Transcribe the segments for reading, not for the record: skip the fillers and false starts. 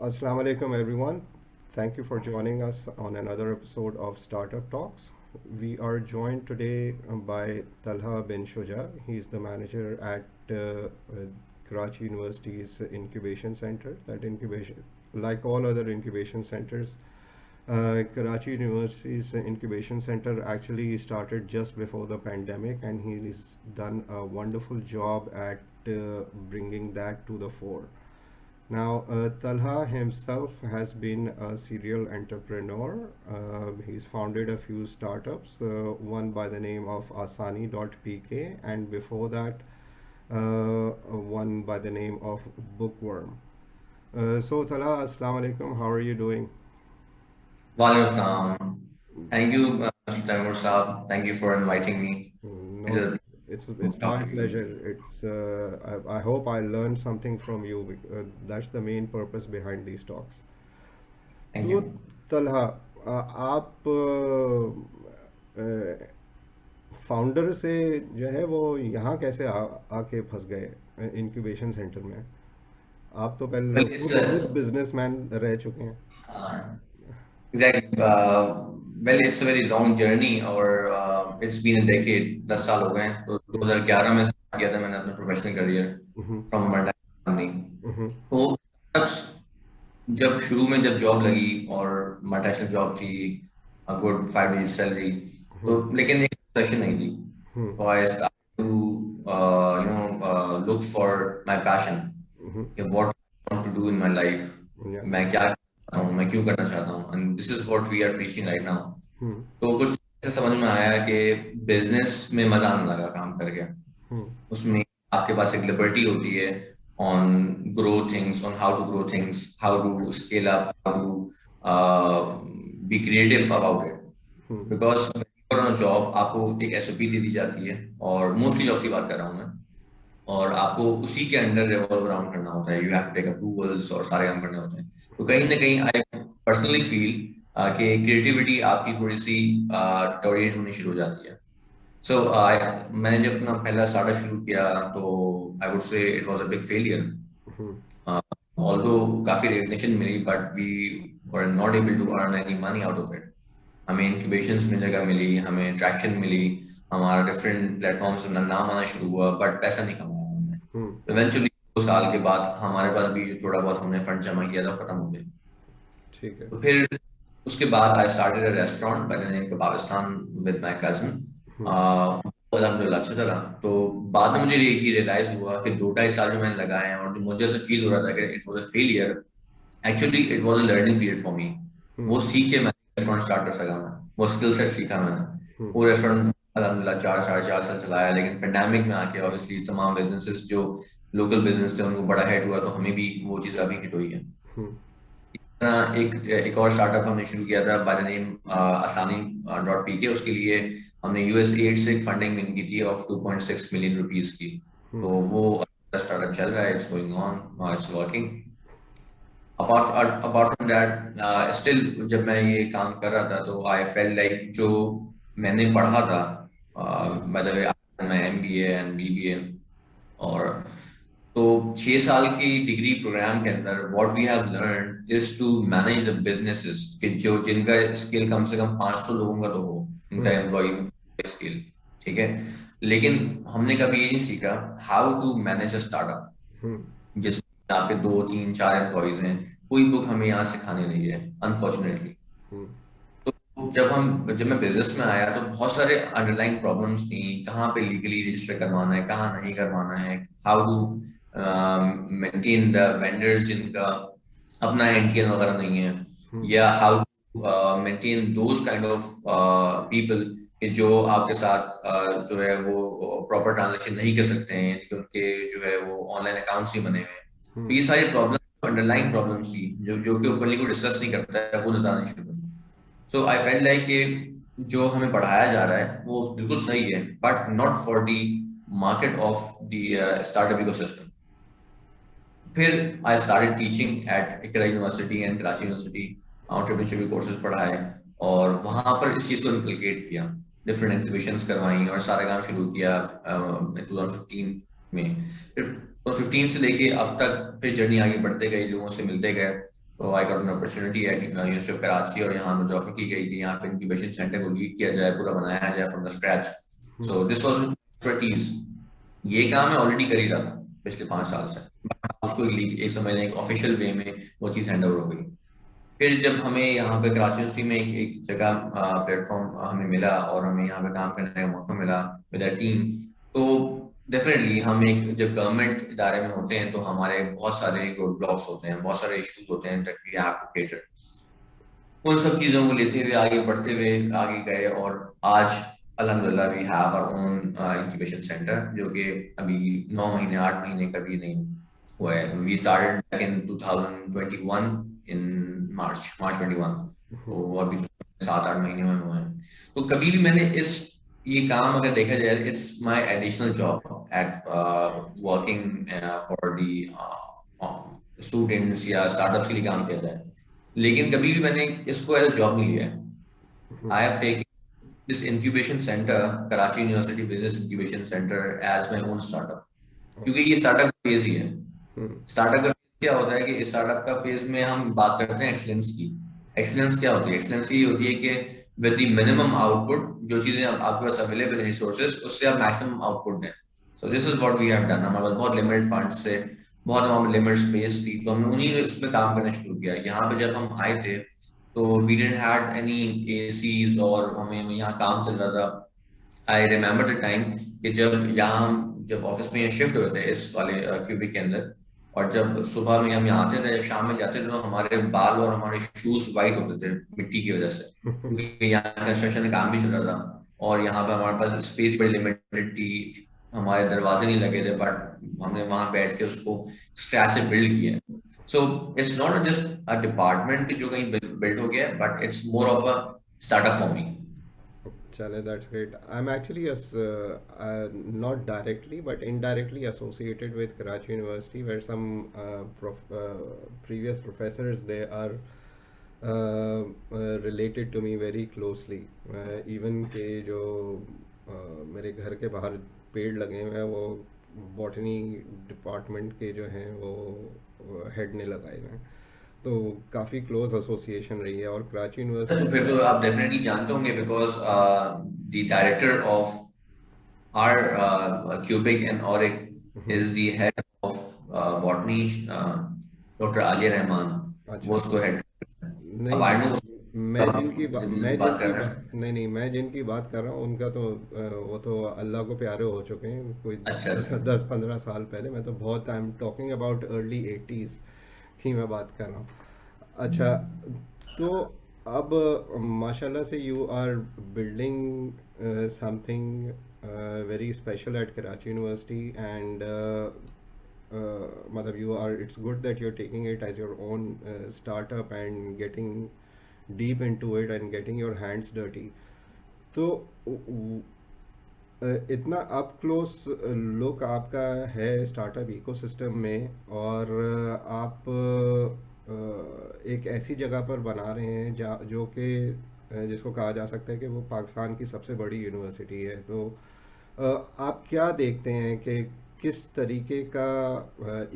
Assalamu alaikum, everyone. Thank you for joining us on another episode of Startup Talks. We are joined today by Talha bin Shuja. He's the manager at Karachi University's incubation center. That incubation, like all other incubation centers, Karachi University's incubation center actually started just before the pandemic, and he's done a wonderful job at bringing that to the fore. Now, Talha himself has been a serial entrepreneur. He's founded a few startups, one by the name of Asani.pk, and before that, one by the name of Bookworm. So, Talha, Assalamu alaikum. How are you doing? Walaikum. Thank you, Mr. Taimur Saab. Thank you for inviting me. It's No, a it's good my talk to you. pleasure. I hope I learned something from you. That's the main purpose behind these talks. Thank तो you. Talha आप founder से जो है वो यहाँ कैसे आके फंस गए इंक्यूबेशन सेंटर में। आप तो Well, पहले it's खुद a बिजनेसमैन रह चुके हैं। uh, exactly. Well, it's a very long journey, और it's been a decade. 10 साल हो गए हैं। तो हम्म, 2011 में start किया था मैंने अपना प्रोफेशनल करियर हम्म, फ्रॉम मर्डा कंपनी। हम्म, तो जब शुरू में जब जॉब लगी और मल्टीनेशनल जॉब थी, गुड 5 डिजिट सैलरी, तो हम्म, लेकिन एक सेशन नहीं थी। हम्म, तो I start to look for my passion, hmm, कि what I want to do in my life, या, मैं क्या करना चाहता हूँ, मैं क्यों करना चाहता हूँ, and this is what we are preaching right now. Hmm, तो कुछ ऐसे समझ में आया कि बिजनेस में मजा आने लगा काम करके। हम्म, उसमें आपके पास एक लिबर्टी होती है on grow things, on how to grow things, how to scale up, how to be creative about it. Hmm, because job आपको एक एसओपी दे दी जाती है, और मोस्टली जॉब की बात कर रहा हूँ मैं, और आपको उसी के अंडर रिवॉल्व अराउंड करना होता है। You have to take approvals और सारे काम करने होते हैं। तो कहीं ना कहीं आई पर्सनली फील कि क्रिएटिविटी आपकी थोड़ी सी टॉलरेट होनी शुरू हो जाती है। सो मैंने जब अपना पहला स्टार्टअप शुरू किया, तो I would say it was a big failure. Hmm, although काफी रिकग्निशन मिली, but we were not able to earn any money out of it. हमें इंक्यूबेशंस में जगह मिली, हमें ट्रैक्शन मिली, हमारा डिफरेंट प्लेटफॉर्म्स में नाम आना शुरू हुआ, बट पैसा नहीं कमाया हम्म, हमने। इवेंचुअली 2 साल के बाद हमारे पास भी थोड़ा बहुत हमने फंड जमा किया था, खत्म हो गया। ठीक है। तो फिर उसके बाद I started a restaurant by the name Kababistan with my cousin. Hmm, अल्हम्दुलिल्लाह अच्छा चला। तो बाद में मुझे ये रियलाइज हुआ कि 2 ढाई साल जो मैंने लगाए हैं, और जो मुझे ऐसा फील हो रहा था कि it was a failure, actually it was a learning period for me. Hmm, वो सीख के मैंने रेस्टोरेंट स्टार्ट कर सका, मैं वो स्किल सेट सीखा मैंने। हम्म, वो रेस्टोरेंट अल्हम्दुलिल्लाह 4 साढ़े 4 साल चलाया, लेकिन पेंडेमिक में आके ऑब्वियसली तमाम बिजनेसेस जो लोकल बिजनेस थे उनको बड़ा हिट हुआ, तो हमें भी वो चीज़ अभी हिट हुई है। हम्म, एक एक और स्टार्टअप हमने शुरू किया था बाय द नेम आसानी डॉट पी के। उसके लिए हमने यूएस एड से फंडिंग विन की थी ऑफ 2.6 मिलियन रुपीज की। तो हम्म, वो स्टार्टअप चल रहा है, it's going on, it's working. Apart apart from that, still जब मैं ये काम कर रहा था, तो आई फेल लाइक जो मैंने पढ़ा था, बाय द वे मैं एमबीए एंड बीबीए, और तो 6 साल की डिग्री प्रोग्राम के अंदर what we have learn is to manage the businesses, कि जो जिनका स्किल कम से कम 500 लोगों का तो हो, उनका हम्म, एम्प्लॉय स्किल, ठीक है। लेकिन हमने कभी ये नहीं सीखा how to manage a startup hmm, जिसमें आपके 2 3 4 एम्प्लॉयज हैं। कोई बुक हमें यहाँ सिखाने नहीं है, अनफॉर्चुनेटली। हम्म, तो जब मैं बिजनेस में आया, तो बहुत सारे अंडरलाइंग प्रॉब्लम्स थी। कहाँ पे लीगली रजिस्टर करवाना है, कहाँ नहीं करवाना है, how to maintain the vendors जिनका अपना एनटीएन वगैरह नहीं है, हम्म, या how to maintain those kind of people कि जो आपके साथ जो है वो प्रॉपर ट्रांजेक्शन नहीं कर सकते हैं, यानी कि उनके जो है वो ऑनलाइन अकाउंट्स नहीं बने हुए हैं। तो हम्म, ये सारी प्रॉब्लम अंडरलाइंग प्रॉब्लम्स थी, जो जो कि ओपनली को डिस्कस नहीं करता है, वो नजर आनी शुरू हुई। सो आई फेल्ट लाइक कि जो हमें पढ़ाया जा रहा है वो बिल्कुल सही है, but not for the market of the startup ecosystem. फिर I started teaching at Iqra university and Karachi university. Entrepreneurship के कोर्सेज पढ़ाए, और वहां पर इस चीज को इनकलकेट किया, डिफरेंट एग्जीबिशंस करवाई, और सारा काम शुरू किया 2015 में। फिर 2015 से लेके अब तक फिर जर्नी आगे बढ़ते गई, लोगों से मिलते गए। तो I got an opportunity eight university of Karachi, और यहाँ मुझे ऑफर की गई कि यहाँ पे इंक्यूबेशन सेंटर को लीड किया जाए, पूरा बनाया जाए from the scratch. So this was expertise. ये काम मैं ऑलरेडी कर ही रहा था पिछले 5 साल से, बट उसको एक समझ लें एक ऑफिशियल वे में वो चीज़ हैंड ओवर हो गई। फिर जब हमें यहाँ पे कराची यूनिवर्सिटी में एक जगह प्लेटफॉर्म हमें मिला और हमें यहाँ पे काम करने का मौका मिला विद अ टीम, तो डेफिनेटली हम एक जब गवर्नमेंट इदारे में होते हैं तो हमारे बहुत सारे रोड ब्लॉक्स होते हैं, बहुत सारे इश्यूज होते हैं that we have to cater. उन सब चीजों को लेते हुए आगे बढ़ते हुए आगे गए, और आज अल्हम्दुलिल्लाह we have our own incubation centre, जो कि अभी 9 महीने 8 महीने का भी नहीं हुआ है। वी स्टार्टेड बैक इन 2021 इन मार्च 21। तो अभी 7-8 महीने में हुए हैं। तो कभी भी मैंने ये काम अगर देखा जाए, it's my additional job eight working for the students या स्टार्टअप्स के लिए काम किया जाए, लेकिन कभी भी मैंने इसको एज जॉब नहीं लिया है। I have taken this incubation centre, Karachi university business incubation centre, as my own startup, क्योंकि ये स्टार्टअप फेज ही है। स्टार्टअप का क्या होता है कि स्टार्टअप का फेज में हम बात करते हैं एक्सीलेंस की। एक्सीलेंस क्या होती है? एक्सीलेंस ये होती है कि विद द मिनिमम आउटपुट, जो चीजें आपके पास अवेलेबल रिसोर्सेज, उससे आप मैक्सिमम आउटपुट दें। So this is what we have done. हमारे पास बहुत लिमिटेड फंड्स थे, बहुत हमारे लिमिटेड स्पेस थी, तो हमने उन्हीं उसमें काम करना शुरू किया। यहाँ पे जब हम आए थे तो we didn't had any ACs, और हमें यहाँ काम चल रहा था। आई रिमेम्बर द टाइम कि जब ऑफिस में शिफ्ट हुए थे इस वाले क्यूबिक के अंदर, और जब सुबह में हम यहाँ आते थे, शाम में जाते थे, तो हमारे बाल और हमारे शूज वाइट होते थे मिट्टी की वजह से, क्योंकि यहाँ कंस्ट्रक्शन का काम भी चल रहा था और यहाँ पे हमारे पास स्पेस बड़ी लिमिटेड थी, हमारे दरवाजे नहीं लगे थे, बट हमने वहां बैठ के उसको स्क्रैच से बिल्ड किया। So it's not just a department जो कहीं बिल्ड हो गया, but it's more of a startup for me. Chale, that's great. I'm actually not directly but indirectly associated with Karachi University, where some previous professors they are related to me very closely. Even के जो मेरे घर के बाहर पेड़ लगे हुए हैं वो बॉटनी डिपार्टमेंट के जो हैं वो हेड ने लगाए हुए हैं, तो काफ़ी क्लोज एसोसिएशन रही है। और कराची तो यूनिवर्सिटी फिर तो आप डेफिनेटली जानते होंगे, because the director of our KUBIC and ORIC is the head of botany, doctor Aliya Rahman. अच्छा। वो उसको हेड। अब नहीं, आई नो बात कर रहे हैं। नहीं, मैं जिनकी बात कर रहा हूँ उनका तो वो तो अल्लाह को प्यारे हो चुके हैं कोई अच्छा अच्छा। 10-15 साल पहले। मैं तो बहुत, I am talking about early 80s की मैं बात कर रहा हूँ। अच्छा, तो अब माशाल्लाह से you are building something very special at Karachi university, and मतलब you are, it's good that you are taking it as your own startup and getting deep into it and getting your hands dirty. तो इतना up close look आपका है startup ecosystem में, और आप एक ऐसी जगह पर बना रहे हैं जो कि जिसको कहा जा सकता है कि वो पाकिस्तान की सबसे बड़ी यूनिवर्सिटी है। तो आप क्या देखते हैं कि किस तरीके का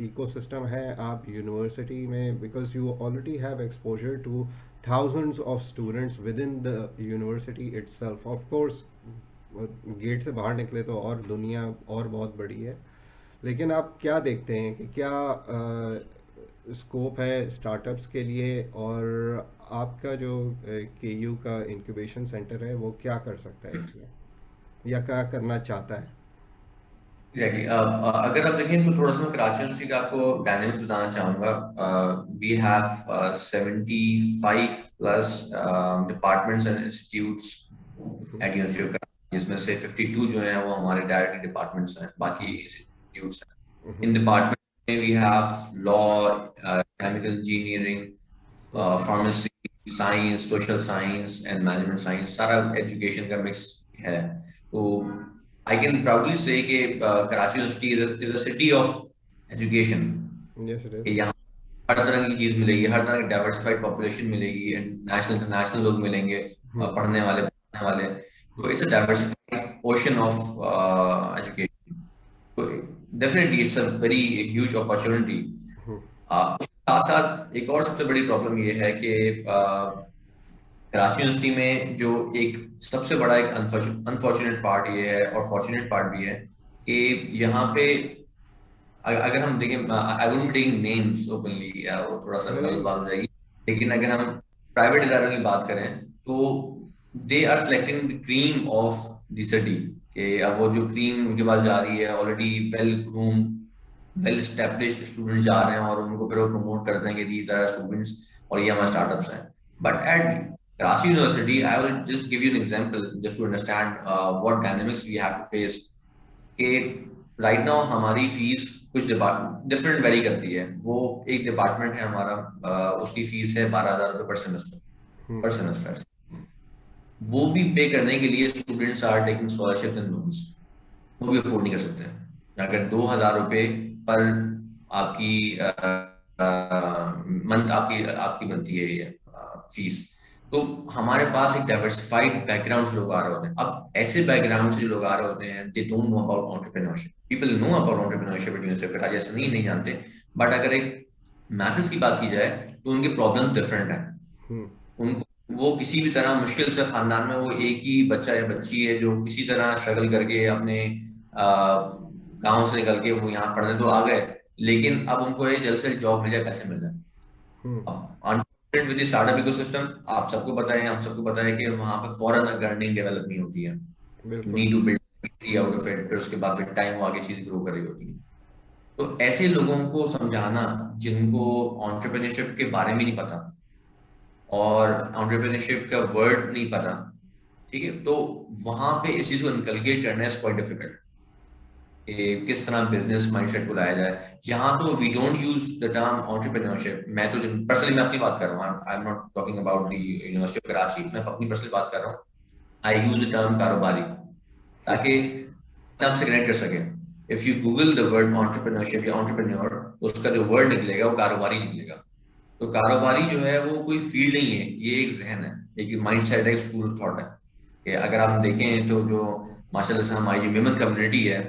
इकोसिस्टम है आप यूनिवर्सिटी में, because you already have exposure to thousands of students within the university itself. Of course, gate से बाहर निकले तो और दुनिया और बहुत बड़ी है, लेकिन आप क्या देखते हैं कि क्या स्कोप है स्टार्टअप्स के लिए, और आपका जो केयू का इंक्यूबेशन सेंटर है वो क्या कर सकता है इसमें, या क्या करना चाहता है? एग्जैक्टली। अगर आप देखें तो थोड़ा सा मैं कराची यूनिवर्सिटी का आपको डायनेमिक्स बताना चाहूँगा। We have 75 plus departments and institutes at university of Karachi, जिसमें से 52 जो हैं वो हमारे डायरेक्ट डिपार्टमेंट्स हैं, बाकी इंस्टीट्यूट्स हैं। इन डिपार्टमेंट में we have law, chemical engineering, pharmacy, science, social science and management science, सारा एजुकेशन का मिक्स है। तो I can proudly say कि Karachi University is a city of education. Yes, it is. यहाँ हर तरह की चीज मिलेगी, हर तरह की डाइवर्सिफाइड पॉपुलेशन मिलेगी, नेशनल इंटरनेशनल लोग मिलेंगे, पढ़ने वाले। तो it's a diversified ocean of education. तो definitely it's a very huge opportunity. साथ साथ एक और सबसे बड़ी प्रॉब्लम ये है कि कराची यूनिवर्सिटी में जो एक सबसे बड़ा एक अनफॉर्चुनेट पार्ट ये है और फॉर्चुनेट पार्ट भी है कि यहाँ पे अगर हम देखें, I wouldn't be taking names openly, वो थोड़ा सा नहीं गलत नहीं। बात हो जाएगी, लेकिन अगर हम प्राइवेट इदारों की बात करें तो they are selecting the cream of the city, कि अब वो जो क्रीम उनके पास जा रही है already well groom well established student जा रहे हैं, और उनको फिर वो प्रमोट करते हैं कि दीज आर स्टूडेंट्स और ये हमारे स्टार्टअप्स हैं। But at Karachi University, I will just give you an example just to understand what dynamics we have to face. कि राइट नाउ हमारी फीस कुछ डिफरेंट वेरी करती है। वो एक डिपार्टमेंट है हमारा, उसकी फीस है 12,000 रुपये पर सेमेस्टर। वो भी पे करने के लिए students are taking scholarship and loans, वो भी अफोर्ड नहीं कर सकते। अगर 2,000 रुपये पर आपकी मंथ आपकी आपकी बनती है ये फीस, तो हमारे पास एक डाइवर्सिफाइड बैकग्राउंड से लोग आ रहे होते हैं। अब ऐसे बैकग्राउंड से जो लोग आ रहे होते हैं, they don't know about entrepreneurship. People know about entrepreneurship at university of Karachi, ऐसा नहीं जानते। बट अगर एक मैसेज की बात की जाए तो उनके प्रॉब्लम डिफरेंट है। उनको वो किसी भी तरह मुश्किल से खानदान में वो एक ही बच्चा या बच्ची है जो किसी तरह स्ट्रगल करके अपने गांव से निकल के वो यहाँ पढ़ने तो आ गए, लेकिन अब उनको ये जल्द से जॉब मिल जाए, पैसे मिल जाए। अब विद स्टार्टअप इकोसिस्टम, आप सबको पता है, हम सबको पता है कि वहां पे फॉरन अर्निंग डेवलप नहीं होती है। You need to build out of it, फिर उसके बाद फिर टाइम वो आगे चीज ग्रो कर रही होती है। तो ऐसे लोगों को समझाना जिनको एंटरप्रेन्योरशिप के बारे में नहीं पता और एंटरप्रेन्योरशिप का वर्ड नहीं पता, ठीक है, तो वहां पे इस चीज को इनकलकेट करना इज क्वाइट डिफिकल्ट। किस तरह बिजनेस माइंडसेट को लाया जाए। यहाँ तो we don't use the term entrepreneurship. मैं तो पर्सनली मैं अपनी बात कर रहा हूँ, I am not talking about the university of Karachi, मैं अपनी पर्सनली बात कर रहा हूँ। आई यूज द टर्म कारोबारी, ताकि आपसे कनेक्ट कर सके। If you Google the word entrepreneurship या एंटरप्रेन्योर, उसका जो वर्ड निकलेगा वो कारोबारी निकलेगा। तो कारोबारी जो है वो कोई फील्ड नहीं है, ये एक जहन है, एक माइंड सेट है, एक स्कूल ऑफ थॉट है। कि अगर आप देखें तो जो माशाल्लाह से हमारी जो विमेन कम्युनिटी है,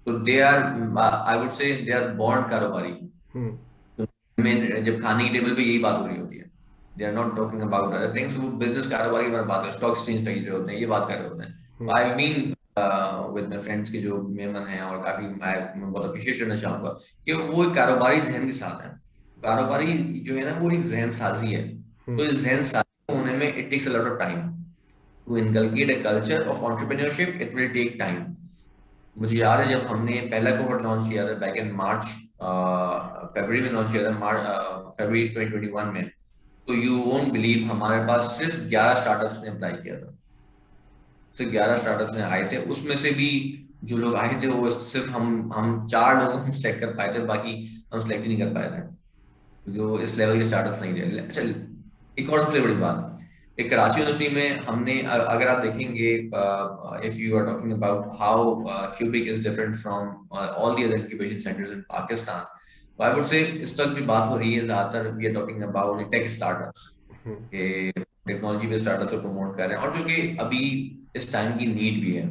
तो दे आर, आई वुड से दे आर बॉर्न कारोबारी। तो में जब खाने की टेबल पे यही बात हो रही होती है, they are not talking about other things. वो बिजनेस कारोबार की बात कर, स्टॉक एक्सचेंज खरीद रहे होते हैं, ये बात कर रहे होते हैं। I mean with my friends के जो मेमन हैं, और काफी मैं बहुत अप्रिशिएट करना चाहूंगा कि वो एक कारोबारी जहन के साथ है। कारोबारी जो है ना वो एक जहन साजी है। तो इस जहन साजी होने में it takes a lot of time to inculcate a culture of entrepreneurship. It will take time. मुझे याद है जब हमने पहला कोहॉर्ट लॉन्च किया था बैक इन मार्च, फरवरी में लॉन्च किया था, फरवरी 2021 में, तो यू वोंट बिलीव हमारे पास सिर्फ 11 स्टार्टअप्स ने अप्लाई किया था। सिर्फ 11 स्टार्टअप्स ने आए थे, उसमें से भी जो लोग आए थे वो सिर्फ हम 4 लोग हम सेलेक्ट कर पाए थे, बाकी हम सेलेक्ट ही नहीं कर पाए थे क्योंकि वो इस लेवल के स्टार्टअप्स नहीं थे। अच्छा, एक और सबसे बड़ी बात, एक कराची यूनिवर्सिटी में हमने, अगर आप देखेंगे, if you are talking about how KUBIC is different from all the other incubation centres in Pakistan, तो आई वुड से इस वक्त जो बात हो रही है ज्यादातर we are talking about tech startups, के टेक्नोलॉजी पे स्टार्टअप्स को प्रमोट कर रहे हैं, और जो कि अभी इस टाइम की नीड भी है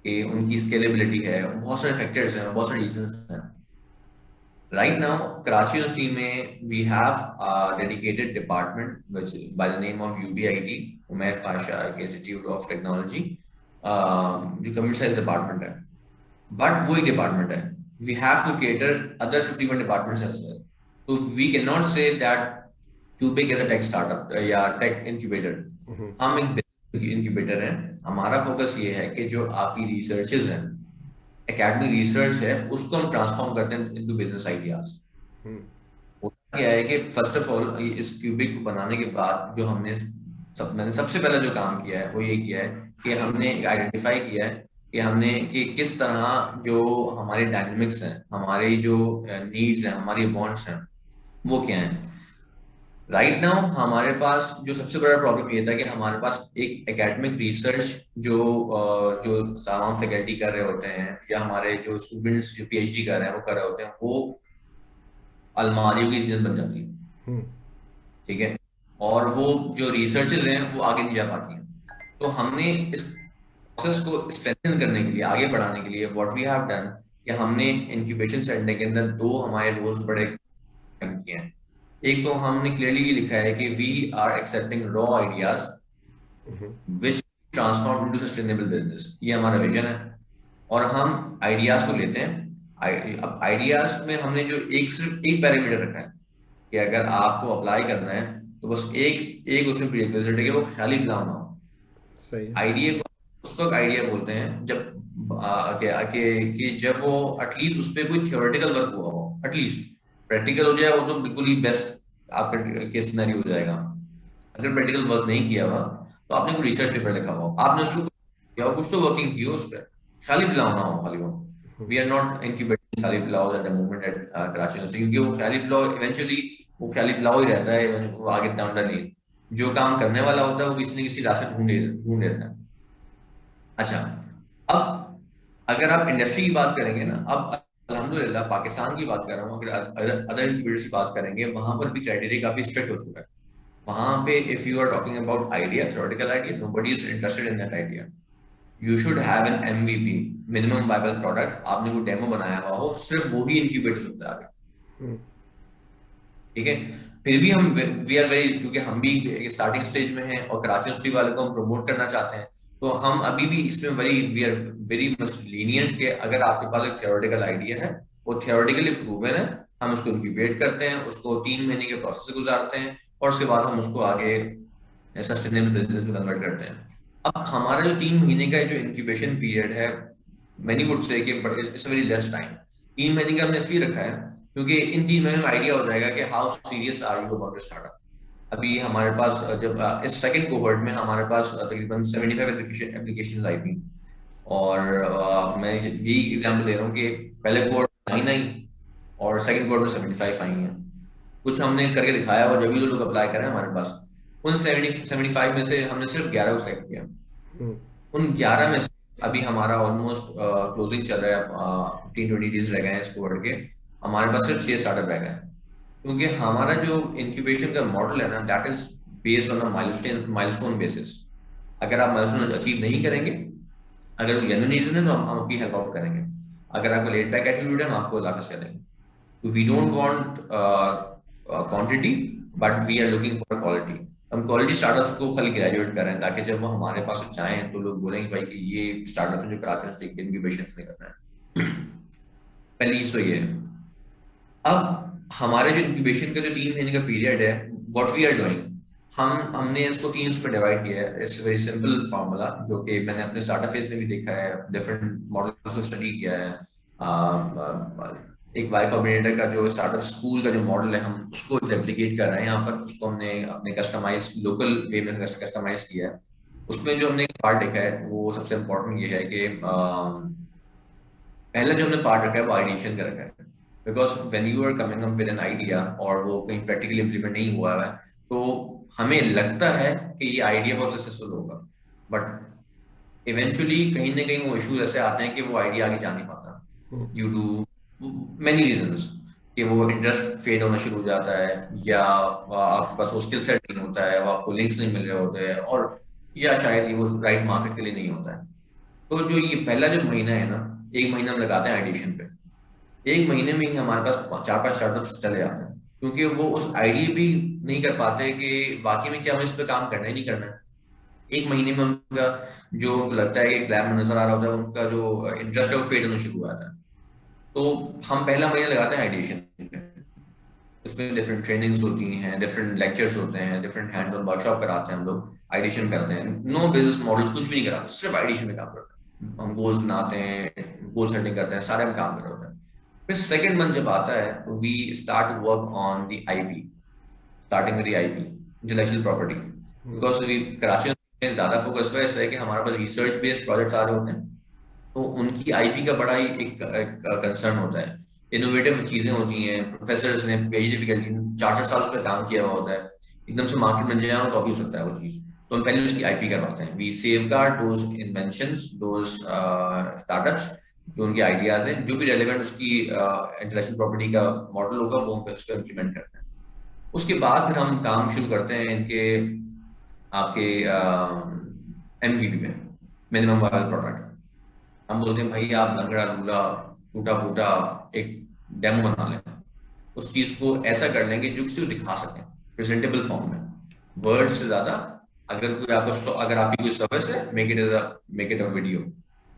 कि उनकी स्केलेबिलिटी है, बहुत सारे फैक्टर्स हैं, बहुत सारे रीजंस हैं। Right now, Karachi University में we have a dedicated department which by the name of UBIT, Umair Pasha Institute of Technology, जो computer science department है, but वो एक department है. We have to cater other 51 departments as well. So we cannot say that Cubic is a tech startup या tech incubator. हम एक incubator हैं. हमारा focus ये है कि जो आपकी researches हैं, एकेडमिक रिसर्च है, उसको हम ट्रांसफॉर्म करते हैं इनटू बिजनेस आइडियाज। क्या है कि फर्स्ट ऑफ ऑल इस क्यूबिक को बनाने के बाद जो मैंने सबसे पहले जो काम किया है वो ये किया है कि हमने आइडेंटिफाई किया है कि किस तरह जो हमारे डायनेमिक्स हैं, हमारी जो नीड्स हैं, हमारी वांट्स हैं, वो क्या हैं। राइट नाउ हमारे पास जो सबसे बड़ा प्रॉब्लम ये था कि हमारे पास एक एकेडमिक रिसर्च जो तमाम फैकल्टी कर रहे होते हैं, या हमारे जो स्टूडेंट्स जो पीएचडी कर रहे हैं वो कर रहे होते हैं, वो अलमारियों की चीजें बन जाती हैं, ठीक है, और वो जो रिसर्चेस हैं वो आगे नहीं जा पाती हैं। तो हमने इस प्रोसेस को स्ट्रेंथन करने के लिए, आगे बढ़ाने के लिए व्हाट वी हैव डन कि हमने इंक्यूबेशन सेंटर के अंदर 2 हमारे रोल्स बड़े किए हैं। एक तो हमने क्लियरली ये लिखा है कि we are accepting raw ideas which transform into sustainable business, ये हमारा विजन है। और हम आइडियाज को लेते हैं। अब आइडियाज में हमने जो सिर्फ एक पैरामीटर रखा है कि अगर आपको अप्लाई करना है तो बस एक एक उसमें प्रीरिक्विजिट है कि वो ख्याली प्लान ना हो। सही है। आइडिया को उस वक्त आइडिया बोलते हैं जब कि जब वो एटलीस्ट उस पर कोई थियोरेटिकल वर्क हुआ हो, एटलीस्ट। प्रैक्टिकल हो जाए वो तो बिल्कुल ही बेस्ट आपका केस सिनेरियो हो जाएगा। अगर प्रैक्टिकल वर्क नहीं किया हुआ तो आपने कोई रिसर्च पेपर लिखा हुआ, आपने उसको किया हो, कुछ तो वर्किंग की हो उस पर, खाली पिलाओ ना हो खाली हो। वी आर नॉट इंक्यूबेटिंग खाली पिलाओ at the moment at Karachi university, क्योंकि वो खाली पिलाओ इवेंचुअली वो खाली पिलाओ ही रहता है, वो आगे तंदा नहीं। जो काम करने वाला होता है वो किसी न किसी रास्ते ढूंढ लेता है। अच्छा, अब अगर आप इंडस्ट्री की बात करेंगे ना, अब अल्हम्दुलिल्लाह पाकिस्तान की बात कर रहा हूँ, अगर अदर इंक्यूबेटर्स की बात करेंगे वहां पर भी क्राइटेरिया काफी स्ट्रिक्ट हो चुका है। वहां पे if you are talking about idea, theoretical idea, nobody is interested in that idea. You should have an MVP, minimum viable product. आपने कोई डेमो बनाया हुआ हो, सिर्फ वो ही इंक्यूबेट हो सकता है आगे। हम्म। ठीक है। फिर भी हम वी आर वेरी, क्योंकि हम भी स्टार्टिंग स्टेज में हैं और कराची यूनिवर्सिटी वाले को हम प्रमोट करना चाहते हैं, तो हम अभी भी इसमें we are very much lenient कि अगर आपके पास एक थियोरेटिकल आइडिया है, वो थियोरेटिकली प्रूवन है, हम उसको इंक्यूबेट करते हैं, उसको 3 महीने के प्रोसेस से गुजारते हैं, और उसके बाद हम उसको आगे सस्टेनेबल बिजनेस में कन्वर्ट करते हैं। अब हमारा जो 3 महीने का जो इंक्यूबेशन पीरियड है, मैनी वुड से कि इट्स वेरी लेस टाइम। 3 महीने का हमने इसलिए रखा है क्योंकि इन 3 महीने में आइडिया हो जाएगा कि how serious are you about startup. अभी हमारे पास जब इस सेकंड कोहर्ट में हमारे पास तकरीबन 75 एप्लीकेशन आई थी। और मैं यही एग्जाम्पल दे रहा हूँ कि पहले कोहर्ट 9 आई और सेकंड कोहर्ट में 75 आई हैं। कुछ हमने करके दिखाया और जब भी जो लोग अप्लाई करें हमारे पास, उन 75 में से हमने सिर्फ 11 को सेलेक्ट किया। हम्म। उन 11 में से अभी हमारा ऑलमोस्ट क्लोजिंग चल रहा है, 15-20 डेज रह गए हैं इसको वर्ड के। हमारे पास सिर्फ 6 स्टार्टअप रह गए हैं, क्योंकि हमारा जो इंक्यूबेशन का मॉडल है ना, that is based on a milestone basis. अगर आप माइलस्टोन अचीव नहीं करेंगे, अगर वो जेन्युइन रीजन है तो हम आपकी हेल्प आउट करेंगे। अगर आपको लेट बैक एटीट्यूड है हम आपको लाफिज करेंगे। तो we don't want quantity, but we are looking for quality. हम क्वालिटी स्टार्टअप्स को खाली ग्रेजुएट कर रहे हैं ताकि जब वो हमारे पास जाएं तो लोग बोलेंगे भाई कि ये स्टार्टअप जो कराते हैं इंक्यूबेशन नहीं कर रहे हैं। पहली चीज तो ये है। अब हमारे जो इंक्यूबेशन का जो 3 महीने का पीरियड है, व्हाट वी आर डूइंग, हमने इसको टीम्स में डिवाइड किया है। इट्स वेरी सिंपल फार्मूला जो कि मैंने अपने स्टार्टअप फेज में भी देखा है, डिफरेंट मॉडल्स को स्टडी किया है। एक वाई कॉम्बिनेटर का जो स्टार्टअप स्कूल का जो मॉडल है, हम उसको रेप्लिकेट कर रहे हैं यहाँ पर। उसको हमने अपने कस्टमाइज लोकल वे में कस्टमाइज किया है। उसमें जो हमने एक पार्ट देखा है वो सबसे इम्पोर्टेंट ये है कि पहला जो हमने पार्ट रखा है वो आइडिएशन का रखा है। Because when you are coming up with an idea और वो कहीं प्रैक्टिकली इंप्लीमेंट नहीं हुआ है, तो हमें लगता है कि ये आइडिया बहुत सक्सेसफुल होगा, बट इवेंचुअली कहीं ना कहीं वो इश्यूज ऐसे आते हैं कि वो आइडिया आगे जा नहीं पाता, hmm. Due to many reasons. कि वो इंटरेस्ट फेड होना शुरू हो जाता है, या आपके पास वो स्किल सेट नहीं होता है, वो आपको लिंक्स नहीं मिल रहे होते हैं, और या शायद ये वो राइट मार्केट के लिए नहीं होता है। तो जो ये पहला जो महीना है ना, 1 महीना हम लगाते हैं आइडिएशन पे। 1 महीने में ही हमारे पास 4-5 स्टार्टअप्स चले जाते हैं, क्योंकि वो उस आइडिया भी नहीं कर पाते कि वाकई में क्या हमें इस पे काम करना ही नहीं करना है। 1 महीने में उनका जो लगता है कि क्लैब में नजर आ रहा होता है, उनका जो इंटरेस्ट है वो फेड होना शुरू हो जाता है। तो हम पहला महीना लगाते हैं आइडिएशन पे। उसमें डिफरेंट ट्रेनिंग्स होती हैं, डिफरेंट लेक्चर्स होते हैं, डिफरेंट हैंड्स ऑन वर्कशॉप कराते हैं हम लोग, आइडिएशन करते हैं। नो बिजनेस मॉडल्स कुछ भी नहीं कराते, सिर्फ आइडिएशन में काम करते हैं। हम गोल्स बनाते हैं, गोल सेटिंग करते हैं, सारे हम काम कर रहे होते हैं। फिर सेकंड मंथ जब आता है तो we start work on the IP, starting with the IP, intellectual property. Because we Karachi में ज्यादा फोकस हुआ है कि हमारे पास रिसर्च बेस्ड प्रोजेक्ट्स आ रहे होते हैं, तो उनकी आईपी का बड़ा ही एक कंसर्न होता है। इनोवेटिव चीजें होती हैं, प्रोफेसर्स ने पीएचडी डिफिकल्टी 4-4 साल उस पर काम किया हुआ होता है, एकदम से मार्केट में जाए तो भी हो सकता है वो चीज। तो हम पहले उसकी आईपी करवाते हैं। We safeguard those inventions, those startups, जो उनके आइडियाज हैं, जो भी रेलेवेंट उसकी इंटेलेक्चुअल प्रॉपर्टी का मॉडल होगा वो हम उस पर इम्प्लीमेंट करते हैं। उसके बाद फिर हम काम शुरू करते हैं इनके आपके एमवीपी पे, मिनिमम वायबल प्रोडक्ट। हम बोलते हैं भाई आप लंगड़ा लूला टूटा फूटा एक डेमो बना लें। उस चीज को ऐसा कर लेंगे जो किसी को दिखा सकें प्रेजेंटेबल फॉर्म में, वर्ड से ज्यादा। अगर कोई आपको, अगर आपकी कोई सर्विस है, मेक इट अ वीडियो।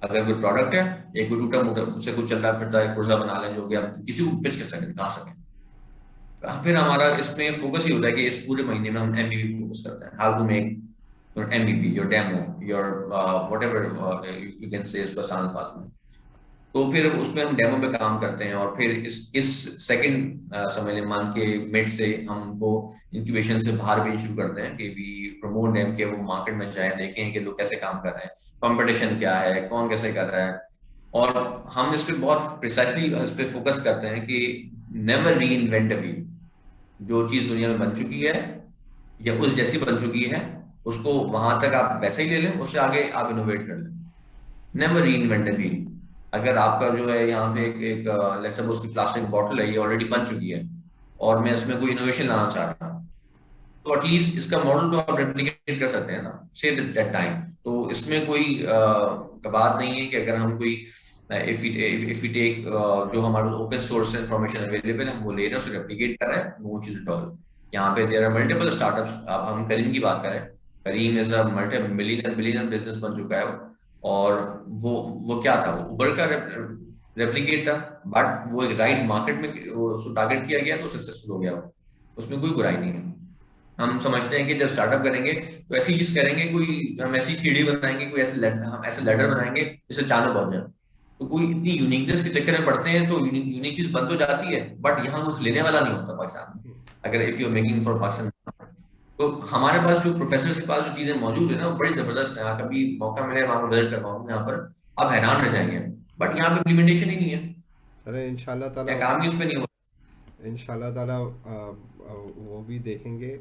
अगर कोई प्रोडक्ट है, एक कोई टूटा मोटा उससे कुछ चलता फिरता है पुर्जा बना लें, जो कि आप किसी को पिच कर सकें, दिखा सकें। फिर हमारा इसमें फोकस ही होता है कि इस पूरे महीने में हम एमवीपी फोकस करते हैं, how to make your MVP, your demo, your whatever you can say उसका सान अल्फाज में। तो फिर उसमें हम डेमो पे काम करते हैं, और फिर इस सेकंड समझ लें, मान के मिड से हमको इंक्यूबेशन से बाहर भी शुरू करते हैं कि वी प्रमोट डेम के, वो मार्केट में जाए, देखें कि लोग कैसे काम कर रहे हैं, कंपटीशन क्या है, कौन कैसे कर रहा है। और हम इस पे बहुत प्रिसाइसली इस पे फोकस करते हैं कि नेवर री इन्वेंट अ व्हील। जो चीज दुनिया में बन चुकी है या उस जैसी बन चुकी है, उसको वहां तक आप वैसे ही ले लें, उससे आगे आप इनोवेट कर लें। नेवर री इन्वेंट अ व्हील। अगर आपका जो है यहाँ पे एक लेट्स सपोज की प्लास्टिक बॉटल है, ये ऑलरेडी बन चुकी है, और मैं इसमें कोई इनोवेशन लाना चाह रहा हूँ, तो एटलीस्ट इसका मॉडल तो आप रेप्लिकेट कर सकते हैं ना, सेव दैट टाइम। तो इसमें कोई बात नहीं है कि अगर हम कोई इफ वी टेक जो हमारे ओपन सोर्स इंफॉर्मेशन अवेलेबल है, हम वो ले रहे हैं, उसे रेप्लिकेट कर रहे हैं, नो चीज एट ऑल। यहाँ पे देयर आर मल्टीपल स्टार्टअप्स। अब हम करीम की बात करें, Careem is a multi millionaire billionaire business बन चुका है। और वो क्या था, वो उबर का रेप्लिकेट था, बट वो एक राइट मार्केट में उसको टारगेट किया गया तो सक्सेसफुल हो गया वो। उसमें कोई बुराई नहीं है। हम समझते हैं कि जब स्टार्टअप करेंगे तो ऐसी चीज करेंगे, कोई हम ऐसी सीढ़ी बनाएंगे, कोई ऐसे हम ऐसे लैडर बनाएंगे जिससे चांद पहुंच जाए। तो कोई इतनी यूनिकनेस के चक्कर में पड़ते हैं तो यूनिक चीज बन तो जाती है, बट यहाँ कुछ लेने वाला नहीं होता पाकिस्तान में, अगर if you are making for Pakistan. तो हमारे पास जो प्रोफेसर के पास जो चीजें मौजूद है ना, वो बड़ी जबरदस्त है। आप कभी मौका मिले वहां पर विजिट करवाऊंगा यहाँ पर, आप हैरान रह जाएंगे। बट यहाँ पे इम्प्लीमेंटेशन ही नहीं है, अरे इंशाल्लाह ताला, या काम ही उस पर नहीं हो। इंशाल्लाह ताला वो भी देखेंगे।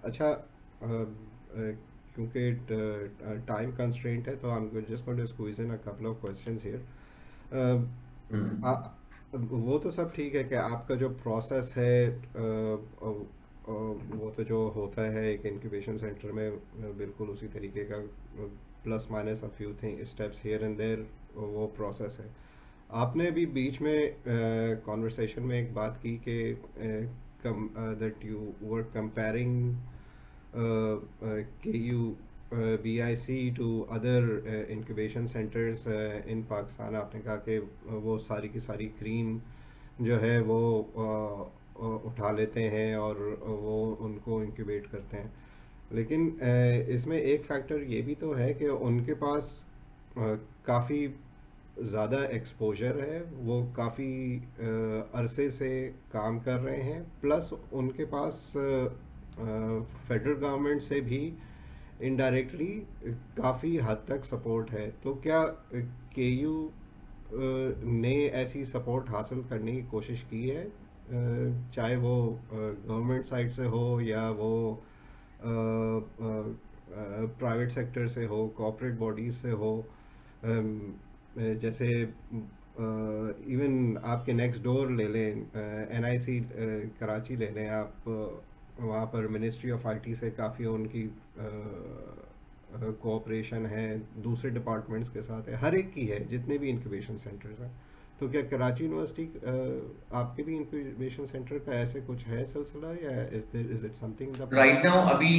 अच्छा, क्योंकि टाइम कंस्ट्रेंट है तो I am just going to squeeze in a couple of questions here. Hmm. वो तो सब ठीक है कि आपका जो प्रोसेस है, वो तो जो होता है एक इंक्यूबेशन सेंटर में, बिल्कुल उसी तरीके का, plus minus a few thing steps here and there, वो प्रोसेस है। आपने अभी बीच में कॉन्वर्सेशन में एक बात की कि that you were comparing KU BIC to other incubation centres in Pakistan. आपने कहा कि वो सारी की सारी क्रीम जो है वो उठा लेते हैं और वो उनको इंक्यूबेट करते हैं। लेकिन इसमें एक फैक्टर ये भी तो है कि उनके पास काफ़ी ज़्यादा एक्सपोजर है, वो काफ़ी अरसे से काम कर रहे हैं, प्लस उनके पास फेडरल गवर्नमेंट से भी इनडायरेक्टली काफ़ी हद तक सपोर्ट है। तो क्या KU ने ऐसी सपोर्ट हासिल करने की कोशिश की है, चाहे वो गवर्नमेंट साइड से हो या वो प्राइवेट सेक्टर से हो, कॉर्पोरेट बॉडीज से हो? जैसे इवन आपके नेक्स्ट डोर ले लें, NIC कराची ले लें आप, वहाँ पर मिनिस्ट्री ऑफ IT से काफ़ी उनकी कोऑपरेशन है, दूसरे डिपार्टमेंट्स के साथ है, हर एक की है जितने भी इंक्यूबेशन सेंटर्स हैं। तो क्या कराची यूनिवर्सिटी आपके भी इंक्यूबेशन सेंटर का ऐसे कुछ है सिलसिला, या is it something the right now अभी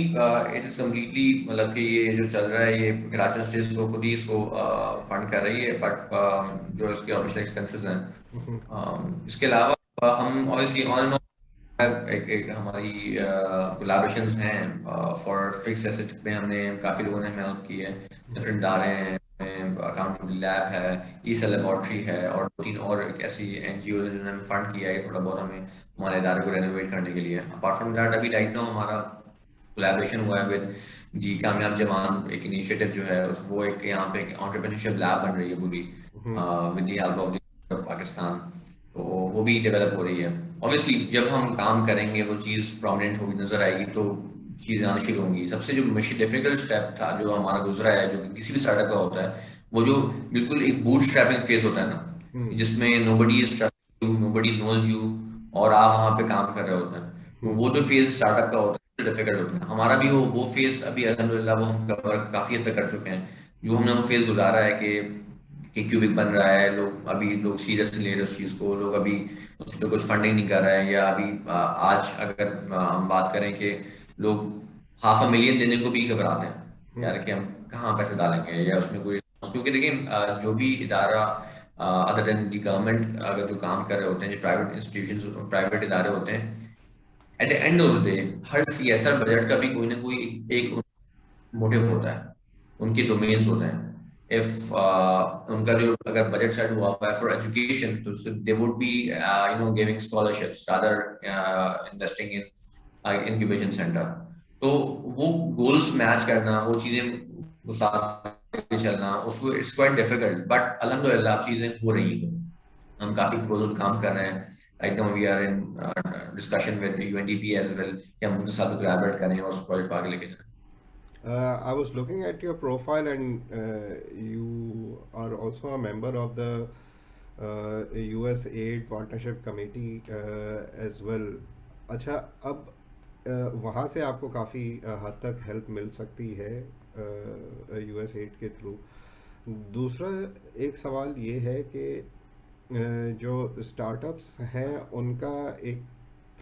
इट इज कम्प्लीटली, मतलब कि ये जो चल रहा है, ये कराची स्टेट को खुद ही इसको फंड कर रही है, बट जो इसके ऑफिशियल एक्सपेंसेस हैं, प्लान? इसके अलावा हम ऑब्वियसली ऑन एक हमारी कोलैबोरेशंस हैं फॉर फिक्स एसेट में। हमने काफ़ी लोगों ने हेल्प की है, डिफरेंट इदारे हैं, अकाउंटेबिलिटी लैब है, ई सेल लेबॉर्ट्री है, और 2-3 और एक ऐसी NGO है जिन्होंने फंड किया है थोड़ा बहुत हमें हमारे इदारे को रेनोवेट करने के लिए। अपार्ट फ्रॉम दैट अभी राइट नाउ हमारा कोलैबोरेशन हुआ है विद जी कामयाब जवान, एक इनिशिएटिव जो है वो एक यहाँ पे एक एंटरप्रेन्योरशिप लैब बन रही है पूरी, with the help of Pakistan. तो वो भी डेवलप हो रही है। ऑब्वियसली जब हम काम करेंगे वो चीज़ प्रोमिनेंट होगी, नजर आएगी, तो चीज़ें आनी शुरू होंगी। सबसे जो डिफिकल्ट स्टेप था जो हमारा गुजरा है, जो कि किसी भी स्टार्टअप का होता है, वो जो बिल्कुल एक बूट स्ट्रैपिंग फेज होता है ना, जिसमें nobody is trusting you, nobody knows you, और आप वहां पे काम कर रहे होते हैं। तो वो जो फेज स्टार्टअप का होता है डिफिकल्ट होता है। हमारा भी वो फेज अभी अल्हम्दुलिल्लाह वो हम कवर काफी हद तक कर चुके हैं। जो हमने वो फेज गुजारा है कि क्यूबिक बन रहा है, लोग अभी लोग सीरियस ले रहे हैं उस चीज को, लोग अभी उस पर कुछ फंडिंग नहीं कर रहा है, या अभी आज अगर हम बात करें कि लोग $500,000 देने को भी घबराते हैं हम्म। यार कि हम कहाँ पैसे डालेंगे, या उसमें कोई, क्योंकि देखिए जो भी इदारा अदर देन दी गवर्नमेंट अगर जो काम कर रहे होते हैं, जो प्राइवेट इंस्टीट्यूशंस प्राइवेट इदारे होते हैं, at the end of the day her CSR budget का भी कोई ना कोई एक मोटिव होता है, उनके डोमेन्स होते हैं। इफ उनका जो अगर बजट सेट हुआ हुआ है फॉर एजुकेशन, तो they would be giving scholarships rather investing in incubation centre. तो वो गोल्स मैच करना, वो चीजें वो साथ में चलना, उसको इट्स क्वाइट डिफिकल्ट, बट अल्हम्दुलिल्लाह अब चीजें हो रही हैं। हम काफी प्रपोजल काम कर रहे हैं। Right now we are in discussion with UNDP as well कि हम उनके साथ कोलैबोरेट करें और उस प्रोजेक्ट को आगे लेके जाएं। I was looking at your profile, and you are also a member of the US Aid Partnership Committee as well. अच्छा, अब वहाँ से आपको काफ़ी हद तक हेल्प मिल सकती है US एड के थ्रू। दूसरा एक सवाल ये है कि जो स्टार्टअप्स हैं उनका एक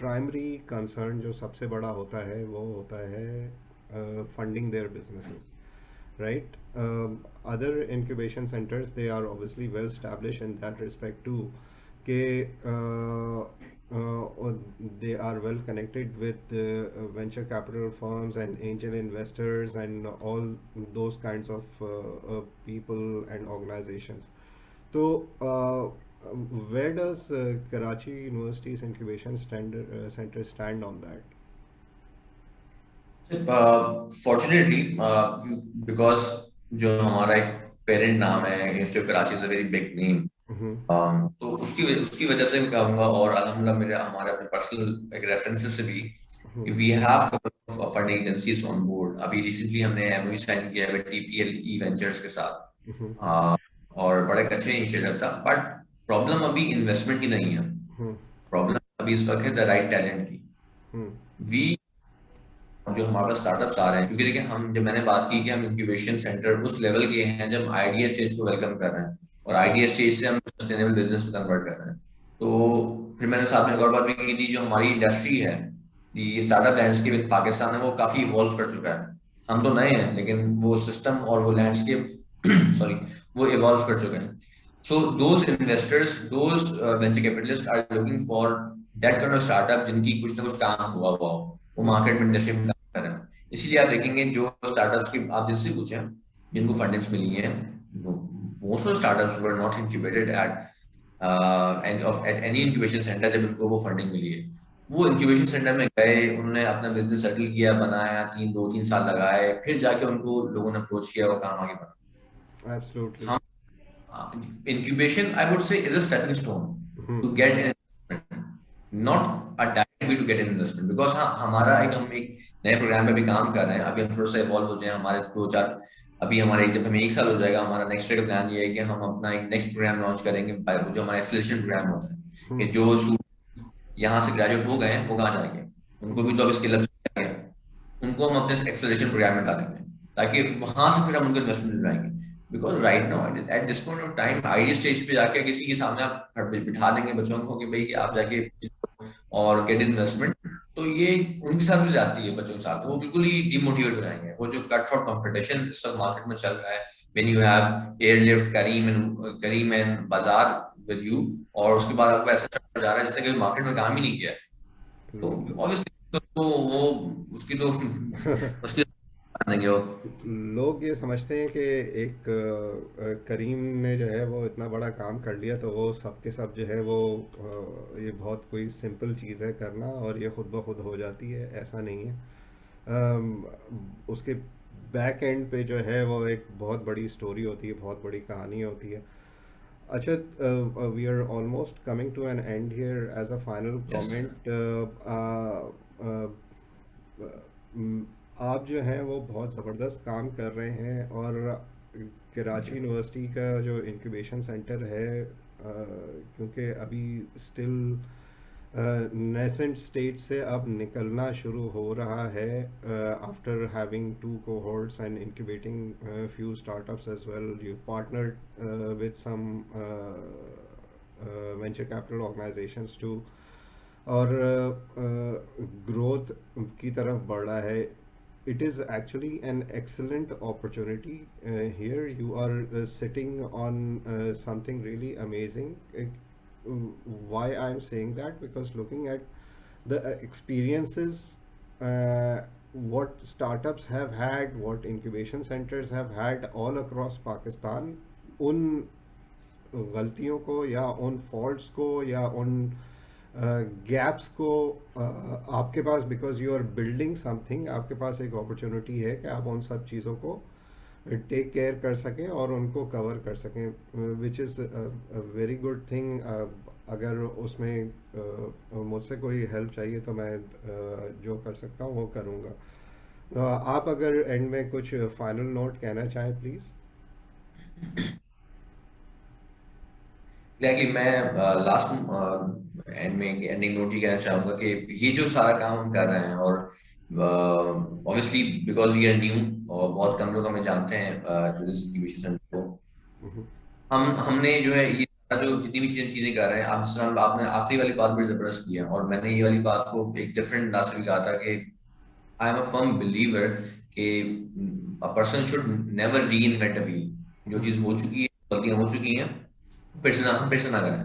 प्राइमरी कंसर्न जो सबसे बड़ा होता है वो होता है funding their businesses, right? Other incubation centers, they are obviously well established in that respect too, ke they are well connected with venture capital firms and angel investors and all those kinds of people and organizations. So where does Karachi University's incubation center stand on that? Fortunately because जो हमारा एक parent नाम है, university of Karachi is a very big name. Mm-hmm. तो उसकी वजह से मैं कहूँगा, और अल्हम्दुलिल्लाह मेरे हमारे अपने पर्सनल एक रेफरेंसेस से भी, we have couple of funding agencies on board. अभी रिसेंटली हमने एमओयू साइन किया है टीपीएल ई वेंचर्स के साथ। Mm-hmm. और बड़ा एक अच्छा इनिशिएटिव था, बट प्रॉब्लम अभी इन्वेस्टमेंट की नहीं है, Mm-hmm. प्रॉब्लम अभी इस वक्त है द राइट टैलेंट की। Mm-hmm. वी जो हमारे पास स्टार्टअप्स आ रहे हैं, क्योंकि देखिए हम जब मैंने बात की कि हम इंक्यूबेशन सेंटर उस लेवल के हैं जब आइडिया स्टेज को वेलकम कर रहे हैं, और आइडिया स्टेज से हम सस्टेनेबल बिजनेस में कन्वर्ट कर रहे हैं। तो फिर मैंने साथ में एक और बात भी की थी, जो हमारी इंडस्ट्री है, ये स्टार्टअप लैंडस्केप इन पाकिस्तान में वो काफी इवॉल्व कर चुका है। हम तो नए हैं, लेकिन वो सिस्टम और वो लैंडस्केप सॉरी वो इवॉल्व कर चुके हैं। So those investors, those venture capitalist are looking for that kind of startup जिनकी कुछ ना कुछ काम हुआ हुआ हो, वो मार्केट में इंडस्ट्री में काम कर रहे हैं। इसीलिए आप देखेंगे जो स्टार्टअप्स की आप जिनसे पूछे जिनको फंडिंग्स मिली है, most of startups were not incubated at any incubation centre. जब इनको वो फंडिंग मिली है, वो इंक्यूबेशन सेंटर में गए, उन्होंने अपना बिजनेस सेटल किया, बनाया, 2-3 साल लगाए, फिर जाके उनको लोगों ने अप्रोच किया, वो काम आगे बढ़ा। Absolutely. हम incubation, I would say, is a stepping stone Mm-hmm. to get an investment, not a direct way to get an investment. Because हाँ, हमारा हम एक नए प्रोग्राम पे भी काम कर रहे हैं, अभी हम थोड़ा सा इवॉल्व हो जाए, हमारे 2-4 अभी हमारे जब हमें 1 साल हो जाएगा, हमारा नेक्स्ट ईयर का प्लान ये है कि हम अपना एक नेक्स्ट प्रोग्राम लॉन्च करेंगे, जो हमारा एक्सेलरेशन प्रोग्राम होता है कि जो स्टूडेंट यहाँ से ग्रेजुएट हो गए हैं वो कहाँ जाएंगे, उनको भी तो अभी स्किल अप चाहिए, उनको हम अपने एक्सेलरेशन प्रोग्राम में डालेंगे, ताकि वहां से फिर हम उनको इन्वेस्टमेंट दिलवाएंगे। Because right now at this point of time idea stage पे जाके किसी के सामने आप बिठा देंगे बच्चों को कि भाई कि आप जाके और गेट इन्वेस्टमेंट, तो ये उनके साथ भी जाती है, बच्चों के साथ वो बिल्कुल ही डिमोटिवेट हो जाएंगे। वो जो कट थ्रोट कंपटीशन इस वक्त मार्केट में चल रहा है, when you have Airlift Careem and Bazaar with you, और उसके बाद आपको ऐसा चल जा रहा है जिसने कभी मार्केट में काम ही नहीं किया है, तो ऑब्वियसली तो वो उसकी तो उसकी देंगे वो। लोग ये समझते हैं कि एक करीम ने जो है वो इतना बड़ा काम कर लिया तो वो सब के सब जो है वो ये बहुत कोई सिंपल चीज़ है करना और ये खुद ब खुद हो जाती है, ऐसा नहीं है। उसके बैक एंड पे जो है वो एक बहुत बड़ी स्टोरी होती है, बहुत बड़ी कहानी होती है। अच्छा, we are almost coming to an end here. As a final yes, comment, आप जो हैं वो बहुत ज़बरदस्त काम कर रहे हैं, और कराची यूनिवर्सिटी का जो इंक्यूबेशन सेंटर है, क्योंकि अभी स्टिल नेसेंट स्टेज से अब निकलना शुरू हो रहा है, after having 2 cohorts and incubating few startups as well, you partnered with some venture capital organisations too, और ग्रोथ की तरफ बढ़ रहा है. It is actually an excellent opportunity. Here you are sitting on something really amazing. Why I'm saying that? Because looking at the experiences, uh, what startups have had, what incubation centers have had all across Pakistan, उन गलतियों को या उन faults को या उन gaps को आपके पास, because you are building something, आपके पास एक अपॉर्चुनिटी है कि आप उन सब चीज़ों को टेक केयर कर सकें और उनको कवर कर सकें, which is very good thing. अगर उसमें मुझसे कोई हेल्प चाहिए तो मैं जो कर सकता हूँ वो करूँगा. आप अगर एंड में कुछ फाइनल नोट कहना चाहें प्लीज़. एग्जैक्टली, मैं लास्ट एंड में एंडिंग नोट ही कहना चाहूंगा कि ये जो सारा काम हम कर रहे हैं, और obviously because we are new और बहुत कम लोग हमें जानते हैं दिस इंक्यूबेशन सेंटर को, हमने जो है ये जो जितनी भी चीजें कर रहे हैं, आप जिस तरह आपने आखिरी वाली बात बड़ी जबरदस्त की है, और मैंने ये वाली बात को एक डिफरेंट अंदाज से भी कहा था कि I am a firm believer कि अ पर्सन शुड नेवर री इन्वेंट अ व्हील. जो चीज हो चुकी है, गलतियां हो चुकी हैं, फिर से ना करें.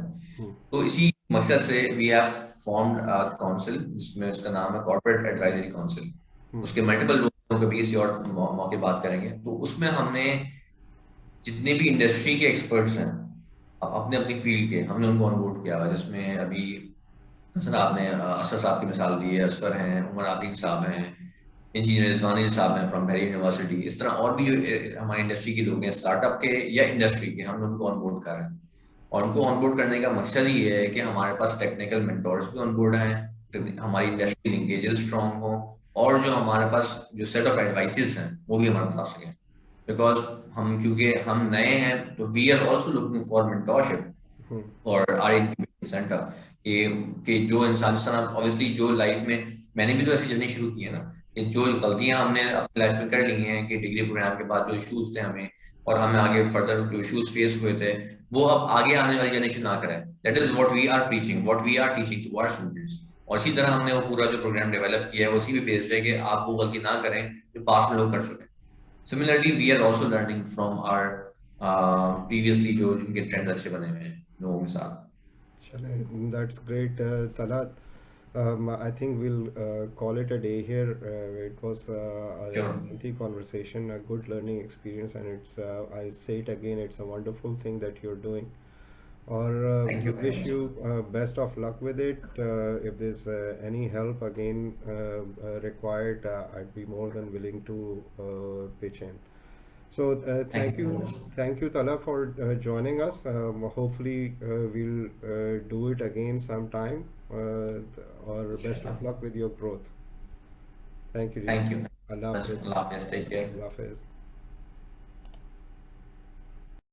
तो इसी मकसद से we have formed a council, जिसमें उसका नाम है कॉर्पोरेट एडवाइजरी काउंसिल. उसके मल्टीपल लोगों के बीच और मौके बात करेंगे. तो उसमें हमने जितने भी इंडस्ट्री के एक्सपर्ट्स हैं अपने अपनी फील्ड के, हमने उनको ऑनबोर्ड किया हुआ है. जिसमें अभी हसन आपने असर साहब की मिसाल दी है, असफर हैं, उमर आतिक साहब हैं, इंजीनियर रिजवानी साहब हैं फ्रॉम बेरी यूनिवर्सिटी. इस तरह और भी जो हमारी इंडस्ट्री के लोग हैं, स्टार्टअप के या इंडस्ट्री के, हम उनको ऑनबोर्ड कर रहे हैं. और उनको ऑनबोर्ड करने का मकसद ये है कि हमारे पास टेक्निकल मेंटोर्स भी ऑनबोर्ड हैं, हमारी इंडस्ट्री लिंकेजेस स्ट्रॉन्ग हो, और जो हमारे पास जो सेट ऑफ एडवाइसेस हैं वो भी हमारे बता सकें. बिकॉज क्योंकि हम नए हैं, तो we are also looking for mentorship और आर इंक्यूबेशन सेंटर कि जो इंसान, जिस तरह ऑब्वियसली जो लाइफ में मैंने भी तो ऐसी जर्नी शुरू की है ना, कि जो गलतियां हमने अपनी लाइफ में कर ली हैं, कि डिग्री प्रोग्राम के बाद जो इश्यूज थे हमें, और हमें आगे फर्दर जो इश्यूज फेस हुए थे, वो अब आगे आने वाली जनरेशन ना करें. That is what we are preaching, what we are teaching to our students. और इसी तरह हमने वो पूरा जो प्रोग्राम डेवलप किया है, उसी पे बेस है कि आप वो गलती ना करें जो पास में लोग कर चुके हैं. Similarly we are also learning from our previously जो जिनके ट्रेंड अच्छे बने हुए हैं लोगों के साथ. चले, that's great, Talat. I think we'll call it a day here. It was a Sure. lengthy conversation, a good learning experience, and I say it again, it's a wonderful thing that you're doing. Or Thank we you very wish much. you best of luck with it. If there's any help again required, I'd be more than willing to pitch in. So Thank you very much. thank you, Tala, for joining us. Hopefully, we'll do it again sometime. Or best of Inshallah. luck with your growth. Thank you, ji. Thank you. Allah Hafiz. Allah Hafiz. Take care. Allah Hafiz.